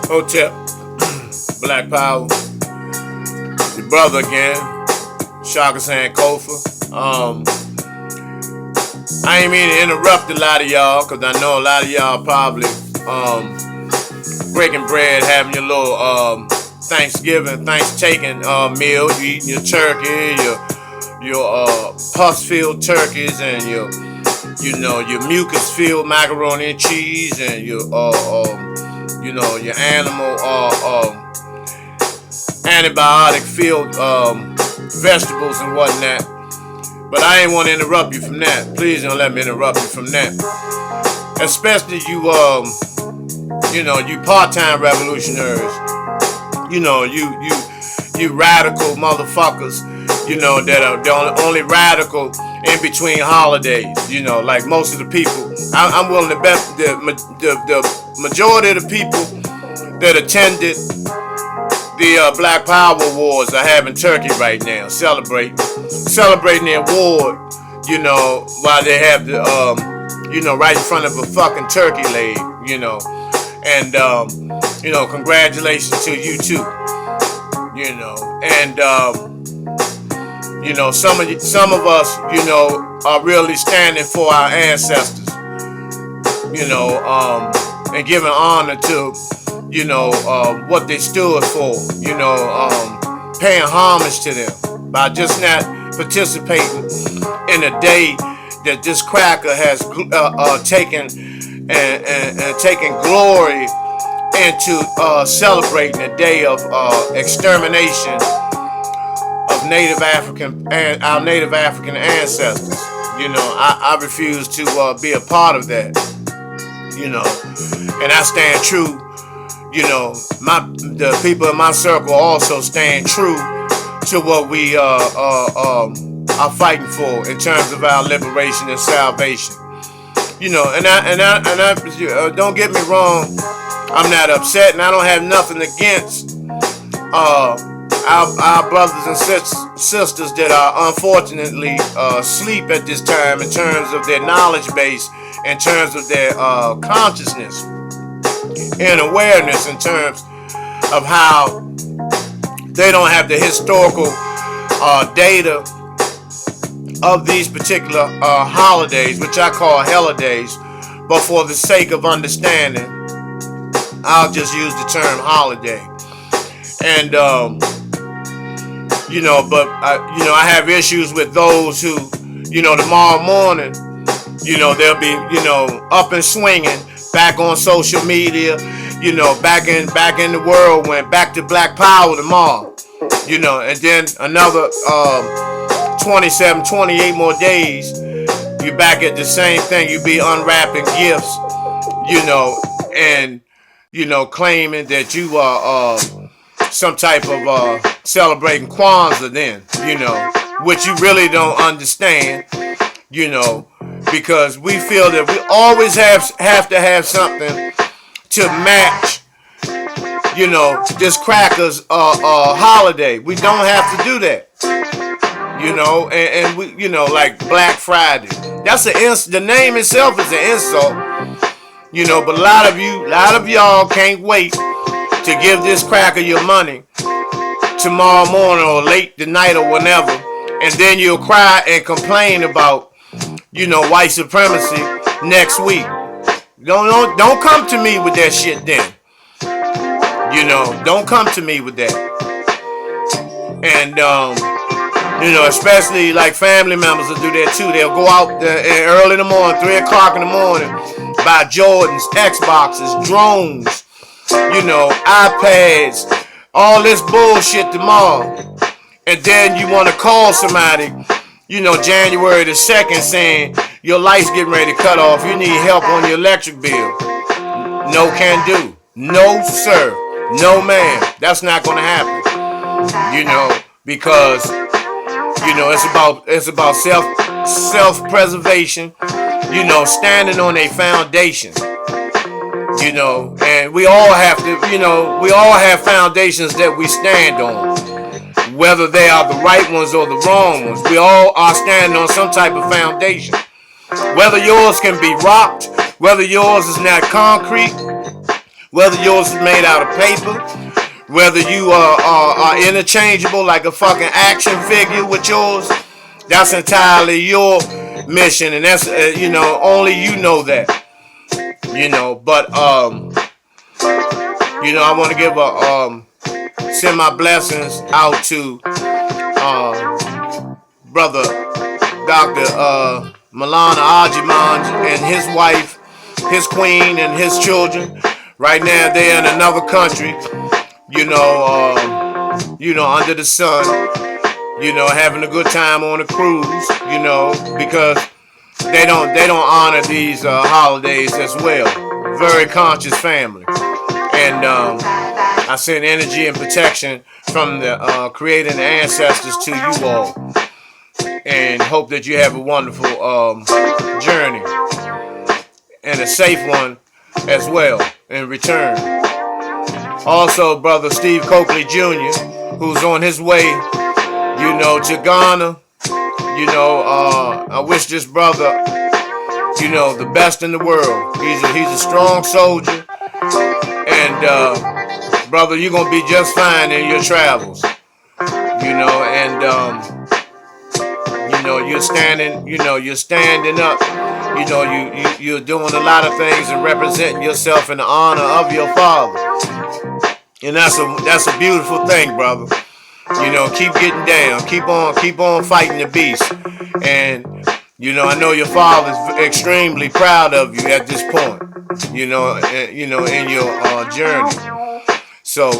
Hotep, Black Power, your brother again, Shaka saying Kofa. I ain't mean to interrupt a lot of y'all, cause I know a lot of y'all probably breaking bread, having your little Thanksgiving, ThanksTakin meal. You eating your turkey, your pus-filled turkeys, and your mucus-filled macaroni and cheese, and your your animal antibiotic-filled vegetables and whatnot. But I ain't want to interrupt you from that. Please don't let me interrupt you from that. Especially you part-time revolutionaries. You radical motherfuckers. That are the only radical in between holidays. Like most of the people. I'm willing to bet the majority of the people that attended the Black Power Awards are having turkey right now, celebrating their award, while they have the, right in front of a fucking turkey leg, and, congratulations to you too, and, some of us, are really standing for our ancestors, and giving honor to, what they stood for, paying homage to them by just not participating in a day that this cracker has taken glory into celebrating a day of extermination of our Native African ancestors. I refuse to be a part of that. And I stand true. The people in my circle also stand true to what we are fighting for in terms of our liberation and salvation. And I don't get me wrong, I'm not upset, and I don't have nothing against our brothers and sisters that are unfortunately asleep at this time in terms of their knowledge base, in terms of their consciousness and awareness, in terms of how they don't have the historical data of these particular holidays, which I call holidays, but for the sake of understanding, I'll just use the term holiday. And I have issues with those who, tomorrow morning, they'll be, up and swinging, back on social media, back in the whirlwind, back to Black Power tomorrow, and then another 27, 28 more days, you back at the same thing. You be unwrapping gifts, and claiming that you are some type of celebrating Kwanzaa then, which you really don't understand, because we feel that we always have to have something to match, this cracker's holiday. We don't have to do that, and we, like Black Friday. That's the name itself is an insult, but a lot of y'all can't wait to give this cracker your money tomorrow morning or late tonight or whenever, and then you'll cry and complain about, white supremacy next week. Don't come to me with that shit then. Don't come to me with that. And especially like family members will do that too. They'll go out early in the morning, 3 o'clock in the morning, buy Jordans, Xboxes, drones, iPads, all this bullshit tomorrow. And then you want to call somebody, January the 2nd saying your lights getting ready to cut off. You need help on your electric bill. No can do. No, sir. No, ma'am. That's not going to happen. Because, it's about self-preservation, standing on a foundation. And we all have to, we all have foundations that we stand on. Whether they are the right ones or the wrong ones, we all are standing on some type of foundation. Whether yours can be rocked, whether yours is not concrete, Whether yours is made out of paper, whether you are interchangeable like a fucking action figure with yours, that's entirely your mission, and that's only you know that. But I want to give send my blessings out to brother Dr. Milana Ajiman and his wife, his queen, and his children. Right now they're in another country, under the sun, having a good time on a cruise, because they don't honor these holidays as well. Very conscious family, and I send energy and protection from the Creator and the ancestors to you all, and hope that you have a wonderful journey and a safe one as well in return. Also, brother Steve Coakley Jr., who's on his way, to Ghana. I wish this brother, the best in the world. He's a strong soldier, and brother, you're gonna be just fine in your travels. And you're standing up. You're doing a lot of things and representing yourself in the honor of your father, and that's a beautiful thing, brother. Keep getting down, keep on fighting the beast, and I know your father's extremely proud of you at this point. In your journey. So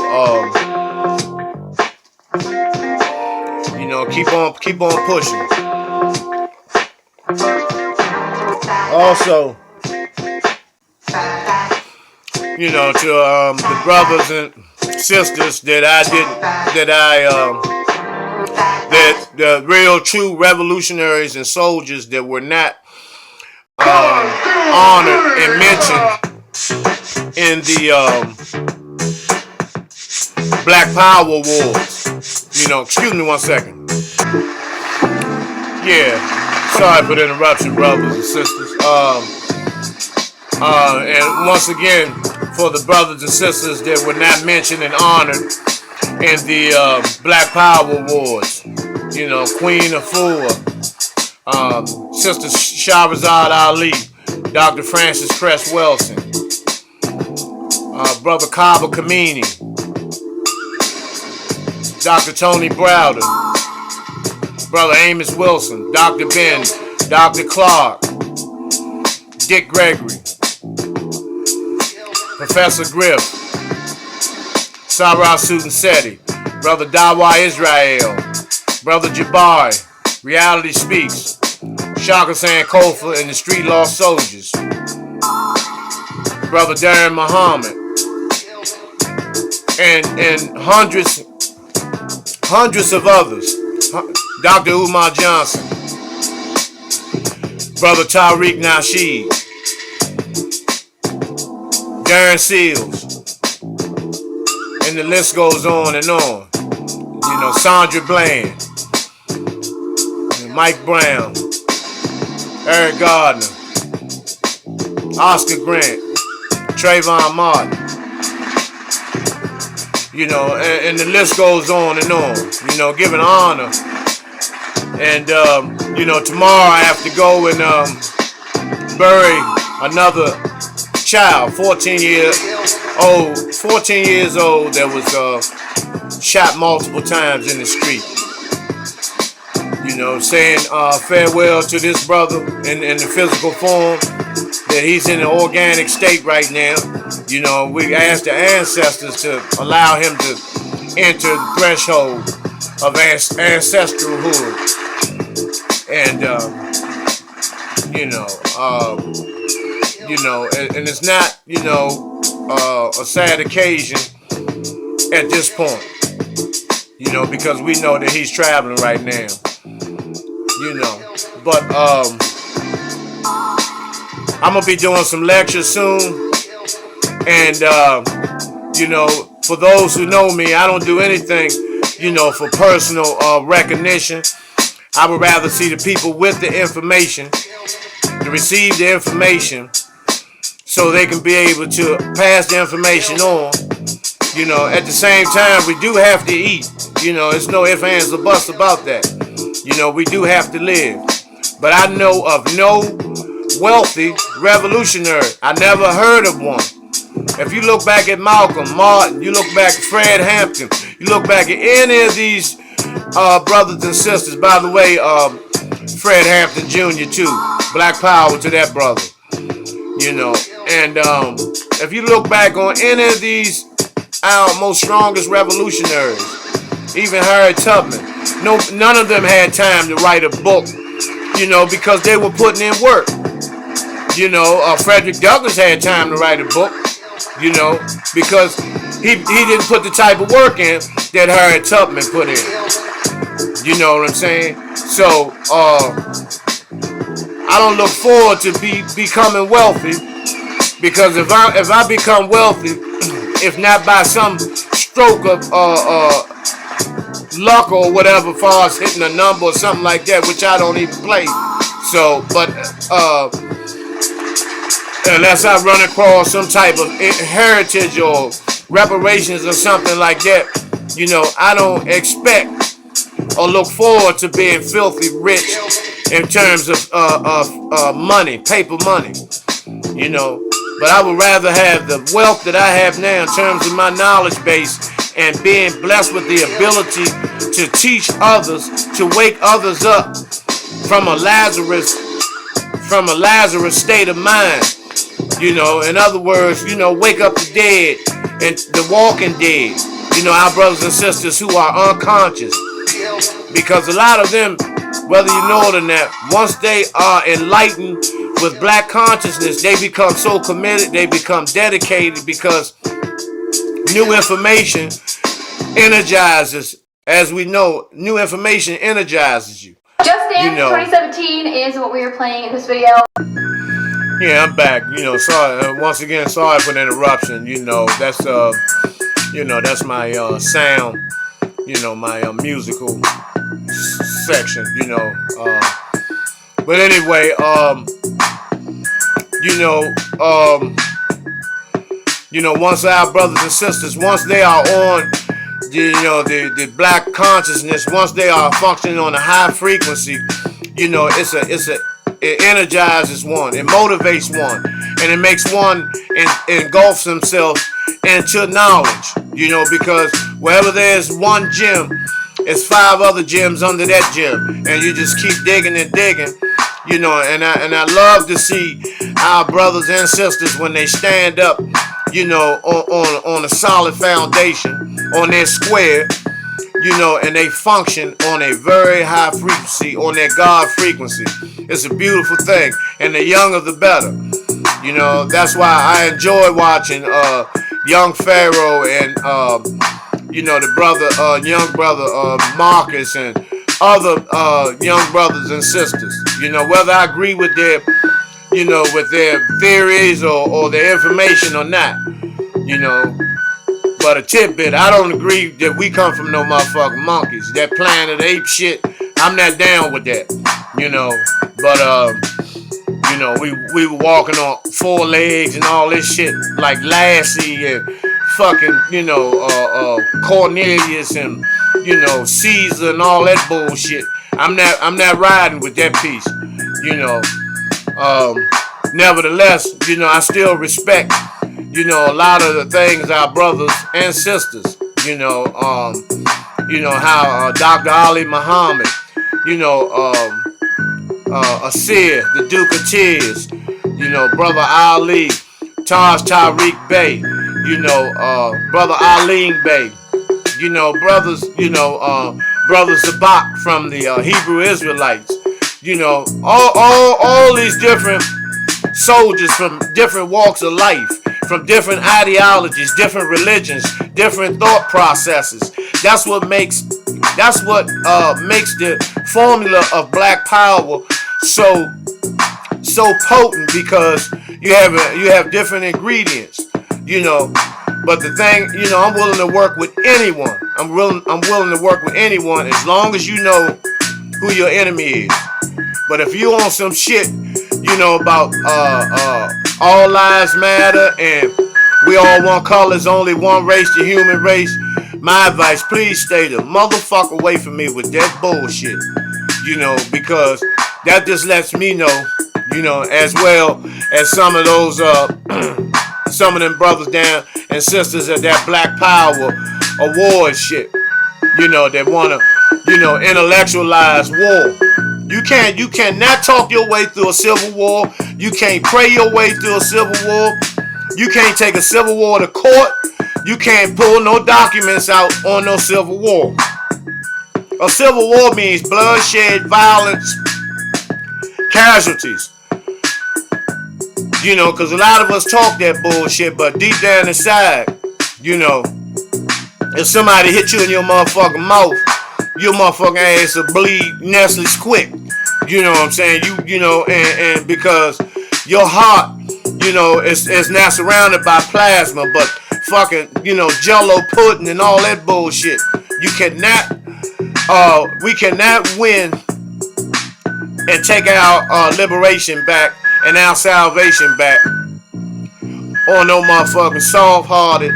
keep on pushing. Also, to the brothers and sisters that the real true revolutionaries and soldiers that were not honored and mentioned in the Black Power Wars. Excuse me 1 second. Yeah, sorry for the interruption, brothers and sisters. And once again, for the brothers and sisters that were not mentioned and honored in the Black Power Wars, Queen Afua, Sister Shahrazad Ali, Dr. Francis Cress Wilson, Brother Kaba Kamini, Dr. Tony Browder, Brother Amos Wilson, Dr. Ben, Dr. Clark, Dick Gregory, Professor Griff, Sarah Susan Seti, Brother Dawa Israel, Brother Jabari, Reality Speaks, Shaka Sankofa and the Street Lost Soldiers, Brother Darren Muhammad, and hundreds of others, Dr. Umar Johnson, Brother Tariq Nasheed, Darren Seals, and the list goes on and on. Sandra Bland, Mike Brown, Eric Gardner, Oscar Grant, Trayvon Martin, and the list goes on and on, giving honor. And, tomorrow I have to go and bury another child, 14 years old, that was shot multiple times in the street. Saying farewell to this brother in the physical form, that he's in an organic state right now. We asked the ancestors to allow him to enter the threshold of ancestralhood. And, and it's not, a sad occasion at this point, because we know that he's traveling right now, but I'm gonna be doing some lectures soon, and for those who know me, I don't do anything, for personal recognition. I would rather see the people with the information, to receive the information, so they can be able to pass the information on. You know, at the same time, we do have to eat. You know, it's no ifs, ands, or buts about that. You know, we do have to live. But I know of no wealthy revolutionary. I never heard of one. If you look back at Malcolm, Martin, you look back at Fred Hampton, you look back at any of these brothers and sisters. By the way, Fred Hampton Jr. too. Black power to that brother. You know, and if you look back on any of these our most strongest revolutionaries, even Harriet Tubman, none of them had time to write a book, you know, because they were putting in work. You know, Frederick Douglass had time to write a book, you know, because he didn't put the type of work in that Harriet Tubman put in. You know what I'm saying? So, I don't look forward to becoming wealthy, because if I become wealthy, if not by some stroke of luck or whatever, far as hitting a number or something like that, which I don't even play. So, but unless I run across some type of heritage or reparations or something like that, you know, I don't expect or look forward to being filthy rich in terms of money, paper money, you know. But I would rather have the wealth that I have now in terms of my knowledge base and being blessed with the ability to teach others, to wake others up from a Lazarus state of mind. You know, in other words, you know, wake up the dead and the walking dead. You know, our brothers and sisters who are unconscious. Because a lot of them, whether you know it or not, once they are enlightened with black consciousness, they become so committed, they become dedicated, because new information energizes. As we know, new information energizes you. Just Dance 2017 is what we are playing in this video. Yeah, I'm back. You know, sorry once again. Sorry for the interruption. You know, that's that's my sound. You know, my musical section. You know, but anyway, once our brothers and sisters, once they are on the black consciousness, once they are functioning on a high frequency, you know, it energizes one, it motivates one, and it makes one engulfs himself into knowledge, you know, because wherever there's one gem, it's 5 other gems under that gem, and you just keep digging and digging, you know, and I love to see our brothers and sisters when they stand up, you know, on a solid foundation, on their square, you know, and they function on a very high frequency, on their God frequency. It's a beautiful thing, and the younger the better. You know, that's why I enjoy watching young Pharaoh and the young brother Marcus and other young brothers and sisters. You know, whether I agree with their theories or their information or not, you know. But a tidbit, I don't agree that we come from no motherfucking monkeys. That Planet Ape shit, I'm not down with that, you know. But we were walking on 4 legs and all this shit like Lassie and fucking, Cornelius and, Caesar and all that bullshit. I'm not riding with that piece, you know. Nevertheless, I still respect, a lot of the things our brothers and sisters, how Dr. Ali Muhammad, Asir, the Duke of Tears, Brother Ali, Taj Tariq Bey, Brother Alim Bey, brothers, Brother Zabak from the Hebrew Israelites, all these different soldiers from different walks of life, from different ideologies, different religions, different thought processes. That's what makes the formula of black power so potent, because you have different ingredients, But the thing, I'm willing to work with anyone. I'm willing to work with anyone as long as you know who your enemy is. But if you on some shit, about all lives matter and we all one color, is only one race, the human race. My advice, please stay the motherfucker away from me with that bullshit. Because that just lets me know, as well as some of those some of them brothers down and sisters at that Black Power award shit, that wanna, intellectualize war. You cannot talk your way through a civil war. You can't pray your way through a civil war. You can't take a civil war to court. You can't pull no documents out on no civil war. A civil war means bloodshed, violence, casualties. Because a lot of us talk that bullshit, but deep down inside, if somebody hit you in your motherfucking mouth, your motherfucking ass will bleed Nestle's quick. You know what I'm saying? And because your heart, is not surrounded by plasma, but fucking, jello pudding and all that bullshit. We cannot win and take our liberation back and our salvation back on no motherfucking soft-hearted,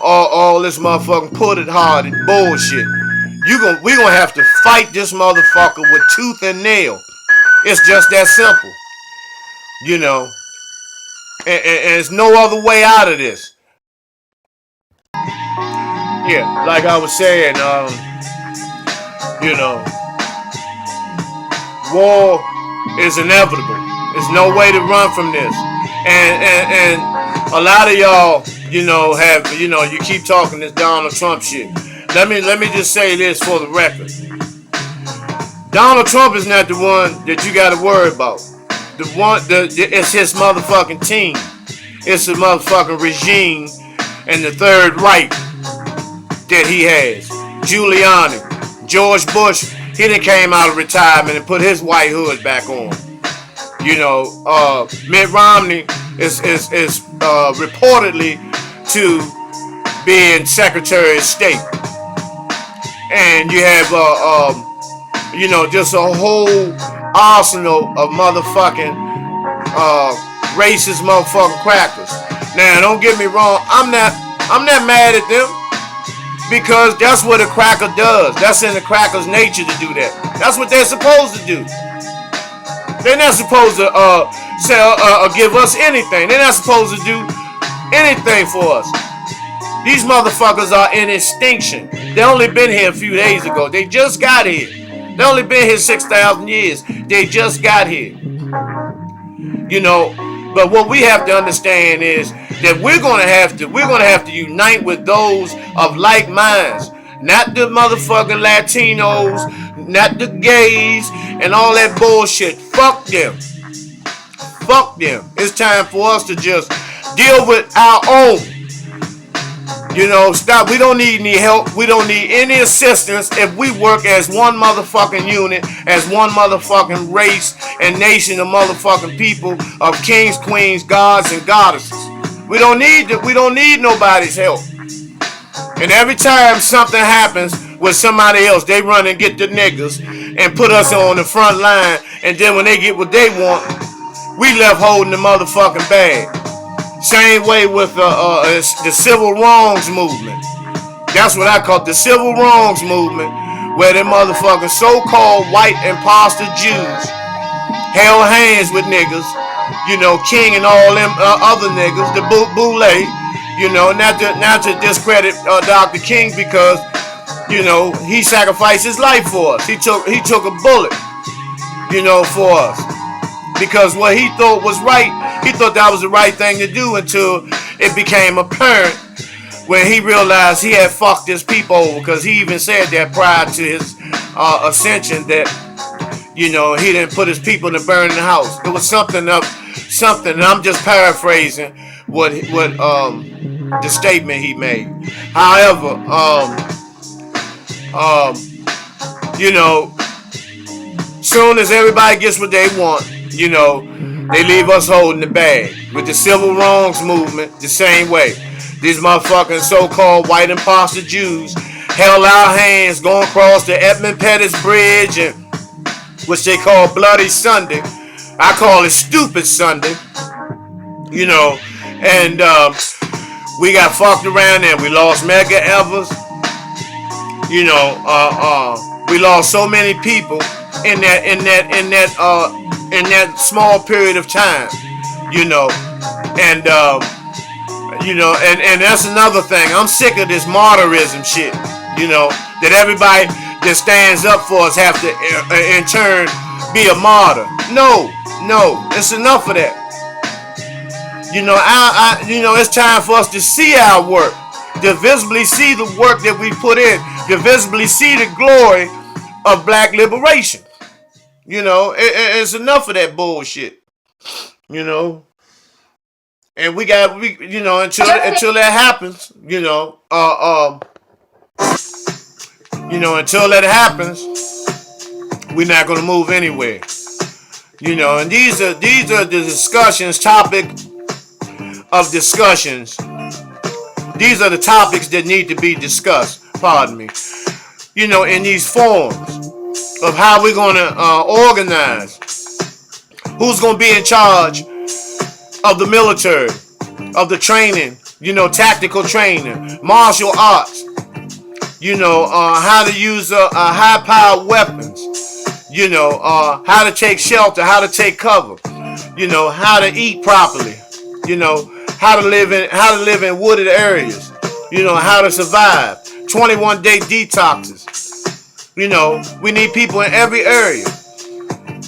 all this motherfucking put-it-hearted bullshit. We gonna have to fight this motherfucker with tooth and nail. It's just that simple. And there's no other way out of this. Yeah, like I was saying, war is inevitable. There's no way to run from this. And a lot of y'all, have, you keep talking this Donald Trump shit. Let me just say this for the record. Donald Trump is not the one that you got to worry about. It's his motherfucking team. It's the motherfucking regime and the Third Reich that he has. Giuliani, George Bush, he done came out of retirement and put his white hood back on. Mitt Romney is reportedly to being Secretary of State. And you have, just a whole arsenal of motherfucking racist motherfucking crackers. Now, don't get me wrong, I'm not mad at them because that's what a cracker does. That's in the cracker's nature to do that. That's what they're supposed to do. They're not supposed to give us anything. They're not supposed to do anything for us. These motherfuckers are in extinction. They only been here a few days ago. They just got here. They only been here 6,000 years. They just got here. But what we have to understand is that we're gonna have to unite with those of like minds. Not the motherfucking Latinos, not the gays, and all that bullshit. Fuck them. Fuck them. It's time for us to just deal with our own. Stop. We don't need any help. We don't need any assistance if we work as one motherfucking unit, as one motherfucking race and nation of motherfucking people of kings, queens, gods, and goddesses. We don't need nobody's help. And every time something happens with somebody else, they run and get the niggas and put us on the front line. And then when they get what they want, we left holding the motherfucking bag. Same way with the civil wrongs movement. That's what I call the civil wrongs movement, where them motherfucking so-called white imposter Jews held hands with niggas, King and all them other niggas, the boule, not to discredit Dr. King because, he sacrificed his life for us. He took a bullet, for us. Because what he thought was right, he thought that was the right thing to do until it became apparent when he realized he had fucked his people over. Because he even said that prior to his ascension that, he didn't put his people in the burning house. It was something, and I'm just paraphrasing what the statement he made. However, soon as everybody gets what they want, they leave us holding the bag. With the civil wrongs movement, the same way. These motherfucking so-called white imposter Jews held our hands going across the Edmund Pettus Bridge, and which they call Bloody Sunday, I call it Stupid Sunday. You know, and we got fucked around and we lost Mega Evers. You know, we lost so many people in that small period of time. You know, and and that's another thing. I'm sick of this martyrism shit. You know, that everybody that stands up for us have to in turn be a martyr. No, it's enough of that. You know, it's time for us to see our work, to visibly see the work that we put in, to visibly see the glory of black liberation. You know, it's enough of that bullshit. You know, and until that happens, until that happens, we're not gonna move anywhere. You know, and these are the topic of discussions. These are the topics that need to be discussed. Pardon me. You know, in these forums of how we're gonna organize. Who's gonna be in charge of the military, of the training? You know, tactical training, martial arts. You know, how to use high-powered weapons. You know, how to take shelter, how to take cover. You know, how to eat properly. You know, how to live in wooded areas. You know, how to survive. 21-day detoxes. You know, we need people in every area.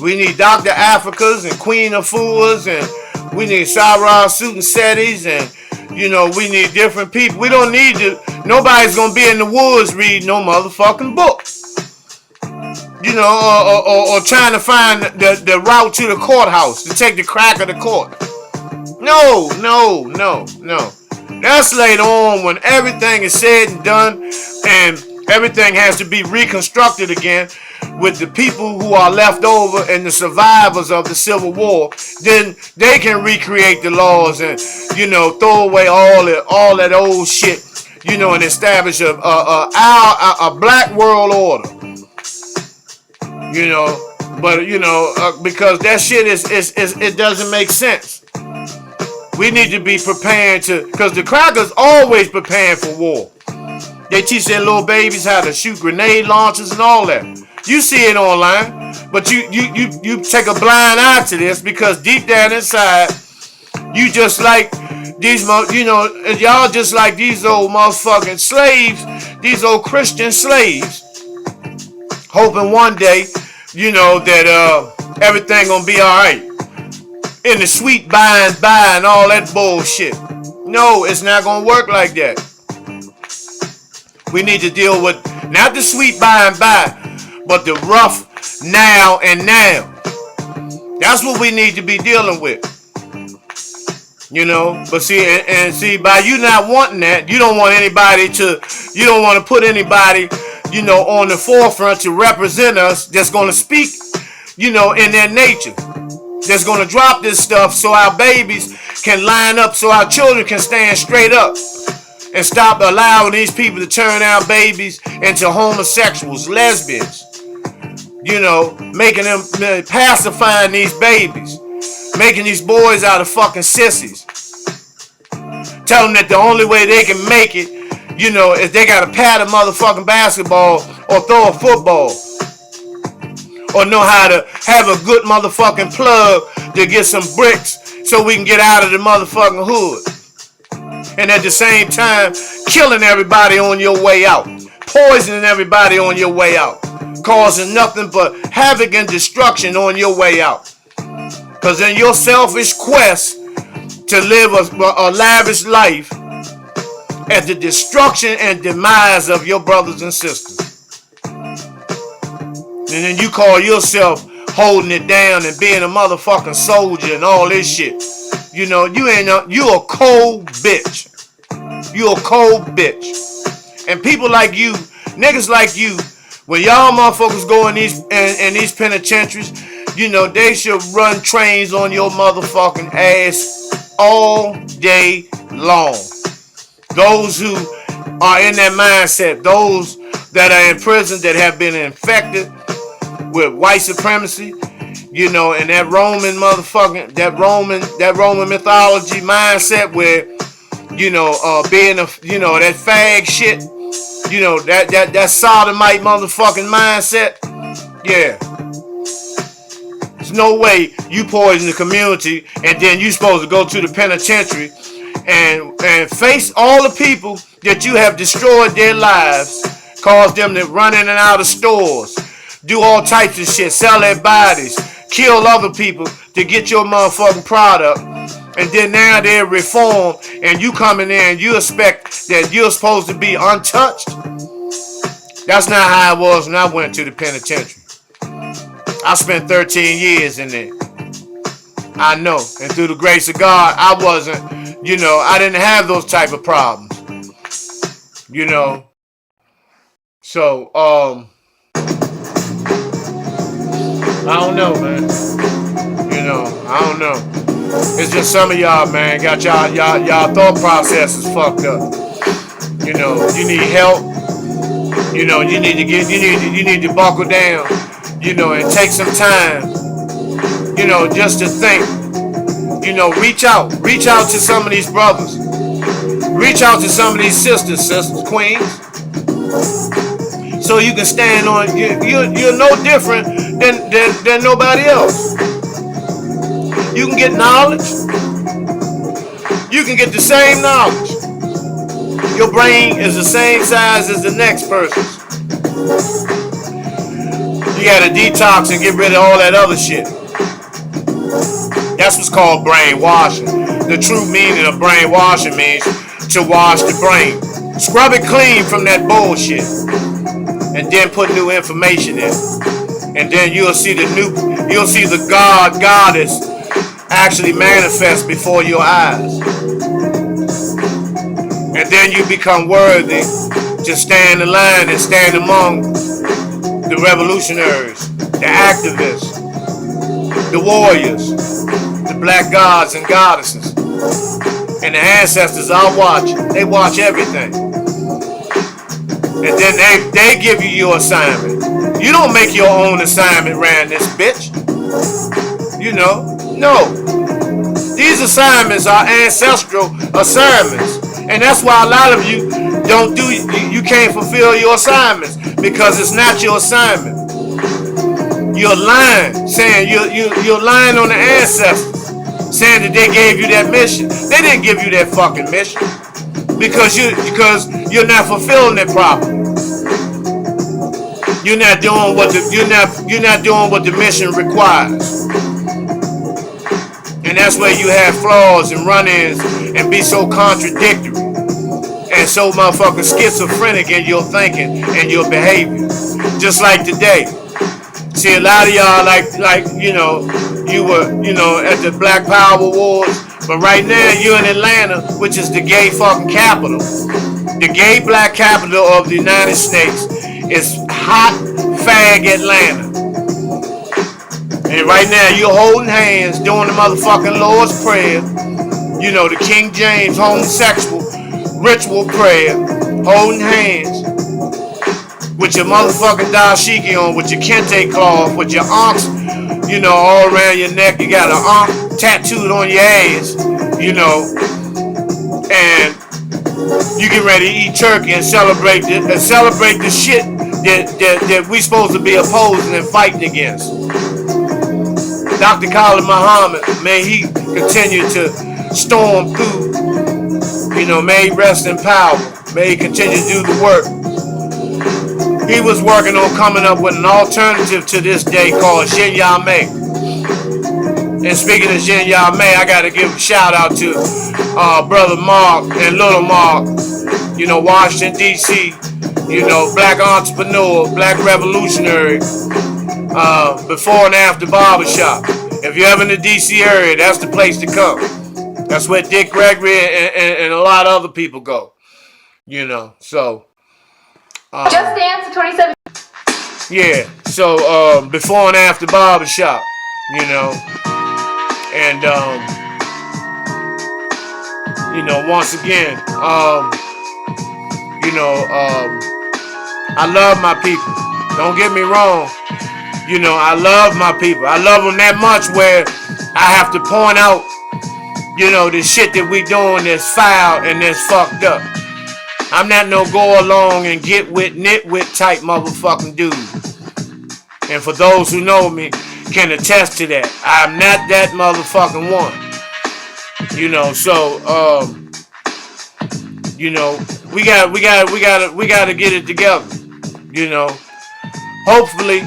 We need Dr. Africas and Queen Afuas, and we need Sarah Suit Settings, and you know, we need different people. We don't need to. Nobody's gonna be in the woods reading no motherfucking book. You know, or trying to find the route to the courthouse to take the crack of the court. No. That's later on when everything is said and done and everything has to be reconstructed again with the people who are left over and the survivors of the Civil War. Then they can recreate the laws and, you know, throw away all that old shit, you know, and establish a black world order. You know, but you know, because that shit it doesn't make sense. We need to be preparing because the crackers always preparing for war. They teach their little babies how to shoot grenade launchers and all that. You see it online, but you take a blind eye to this because deep down inside, you just like these, you know, y'all just like these old motherfucking slaves, these old Christian slaves, hoping one day, you know, that everything gonna be all right. In the sweet by and by and all that bullshit. No, it's not gonna work like that. We need to deal with not the sweet by and by, but the rough now and now. That's what we need to be dealing with. You know, but see, by you not wanting that, you don't want to put anybody, you know, on the forefront to represent us that's going to speak, you know, in their nature. That's going to drop this stuff so our babies can line up, so our children can stand straight up and stop allowing these people to turn our babies into homosexuals, lesbians. You know, making them, pacifying these babies, making these boys out of fucking sissies. Tell them that the only way they can make it, you know, is they got to pat a motherfucking basketball or throw a football. Or know how to have a good motherfucking plug to get some bricks so we can get out of the motherfucking hood. And at the same time, killing everybody on your way out. Poisoning everybody on your way out. Causing nothing but havoc and destruction on your way out. Because in your selfish quest to live a lavish life at the destruction and demise of your brothers and sisters. And then you call yourself holding it down and being a motherfucking soldier and all this shit. You know, you a cold bitch. You a cold bitch. And people like you, niggas like you, when y'all motherfuckers go in these penitentiaries, you know, they should run trains on your motherfucking ass all day long. Those who are in that mindset, those that are in prison that have been infected with white supremacy, You know, and that Roman motherfucking, that Roman mythology mindset where, you know, being a, you know, that fag shit, you know, that sodomite motherfucking mindset. Yeah. There's no way you poison the community and then you supposed to go to the penitentiary and face all the people that you have destroyed their lives, cause them to run in and out of stores, do all types of shit, sell their bodies, kill other people to get your motherfucking product, and then now they're reformed and you come in there and you expect that you're supposed to be untouched. That's not how it was when I went to the penitentiary. I spent 13 years in there. I know. And through the grace of God, I wasn't, you know, I didn't have those type of problems. You know. So, I don't know, man. You know, I don't know. It's just some of y'all, man, got y'all thought processes fucked up. You know, you need help. You know, you need to buckle down. You know, and take some time, you know, just to think, you know, reach out to some of these brothers, reach out to some of these sisters, queens, so you can stand on, you're no different than nobody else. You can get knowledge, you can get the same knowledge. Your brain is the same size as the next person's. You gotta detox and get rid of all that other shit. That's what's called brainwashing. The true meaning of brainwashing means to wash the brain. Scrub it clean from that bullshit. And then put new information in. And then you'll see the goddess actually manifest before your eyes. And then you become worthy to stand in line and stand among the revolutionaries, the activists, the warriors, the black gods and goddesses, and the ancestors are watching. They watch everything. And then they give you your assignment. You don't make your own assignment around this bitch. You know, no. These assignments are ancestral assignments. And that's why a lot of you you can't fulfill your assignments, because it's not your assignment. You're lying, saying you're lying on the ancestors, saying that they gave you that mission. They didn't give you that fucking mission because you're not fulfilling it properly. You're not doing what the mission requires. And that's where you have flaws and run-ins and be so contradictory and so motherfucking schizophrenic in your thinking and your behavior. Just like today. See, a lot of y'all like you know, you were, you know, at the Black Power Awards, but right now you're in Atlanta, which is the gay fucking capital. The gay black capital of the United States is hot fag Atlanta. And right now you're holding hands, doing the motherfucking Lord's Prayer. You know, the King James homosexual ritual prayer, holding hands with your motherfucking dashiki on, with your kente cloth, with your ankhs, you know, all around your neck. You got an ankh tattooed on your ass, you know, and you get ready to eat turkey and celebrate the shit that we supposed to be opposing and fighting against. Dr. Khalid Muhammad, may he continue to storm through, you know, may he rest in power, may he continue to do the work. He was working on coming up with an alternative to this day called Shin Yamei. And speaking of Shin Yamei, I got to give a shout out to Brother Mark and Little Mark, you know, Washington, D.C., you know, black entrepreneur, black revolutionary, before and after barbershop. If you're ever in the D.C. area, that's the place to come. That's where Dick Gregory and a lot of other people go, you know, so. Just Dance 2017. Yeah, so before and after barbershop, you know, and you know, once again, you know, I love my people. Don't get me wrong. You know, I love my people. I love them that much where I have to point out, you know, the shit that we doing that's foul and that's fucked up. I'm not no go along and get with nitwit type motherfucking dude. And for those who know me can attest to that. I'm not that motherfucking one. You know, so you know, we gotta get it together. You know. Hopefully,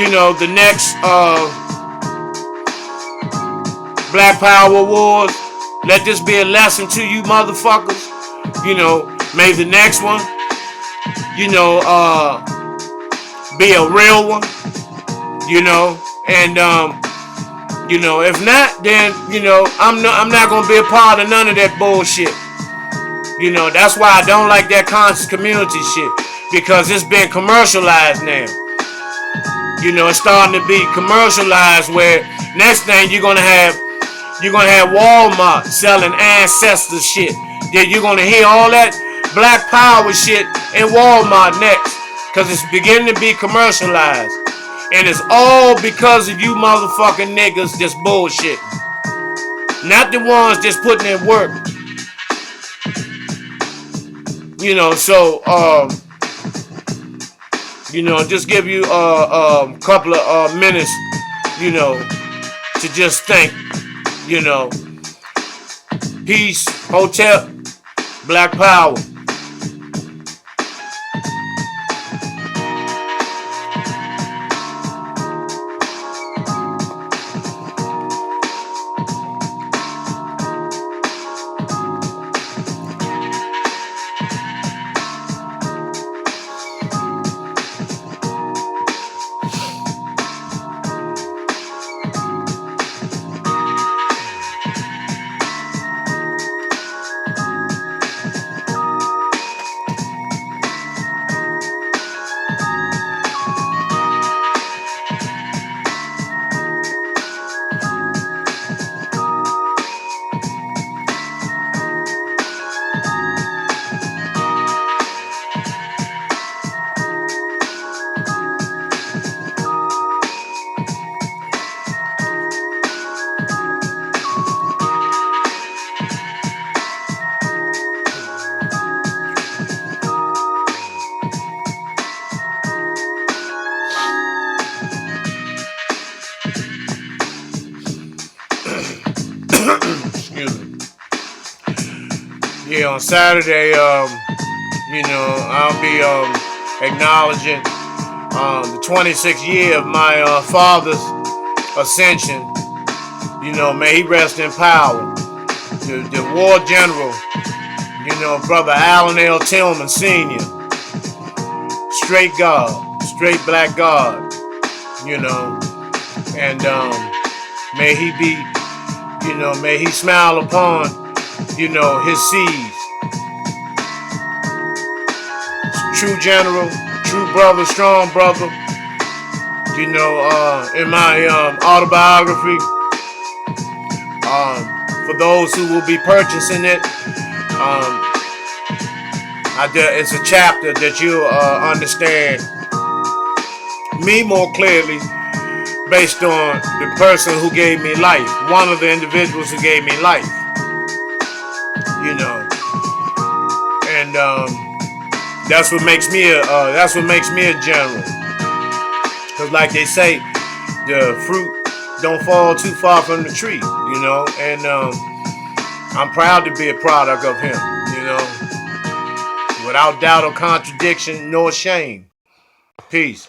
you know, the next Black Power Awards, let this be a lesson to you motherfuckers. You know, may the next one, you know, be a real one. You know, and you know, if not, then you know, I'm not gonna be a part of none of that bullshit. You know, that's why I don't like that conscious community shit, because it's been commercialized now. You know, it's starting to be commercialized where next thing you're gonna have Walmart selling ancestor shit. Then you're gonna hear all that Black Power shit in Walmart next, cause it's beginning to be commercialized. And it's all because of you motherfucking niggas just bullshit. Not the ones just putting in work. You know, so you know, just give you a couple of minutes, you know, to just think, you know, peace, hotel, Black Power. Excuse me. Yeah, on Saturday, you know, I'll be acknowledging the 26th year of my father's ascension. You know, may he rest in power. The war general, you know, brother Allen L. Tillman Sr., straight God, straight black God, you know, and may he be, you know, may he smile upon, you know, his seeds. True general, true brother, strong brother. You know, in my autobiography, for those who will be purchasing it, it's a chapter that you'll understand me more clearly based on the person who gave me life, one of the individuals who gave me life. You know, and that's what makes me a general. Cause like they say, the fruit don't fall too far from the tree. You know, and I'm proud to be a product of him. You know, without doubt or contradiction nor shame. Peace.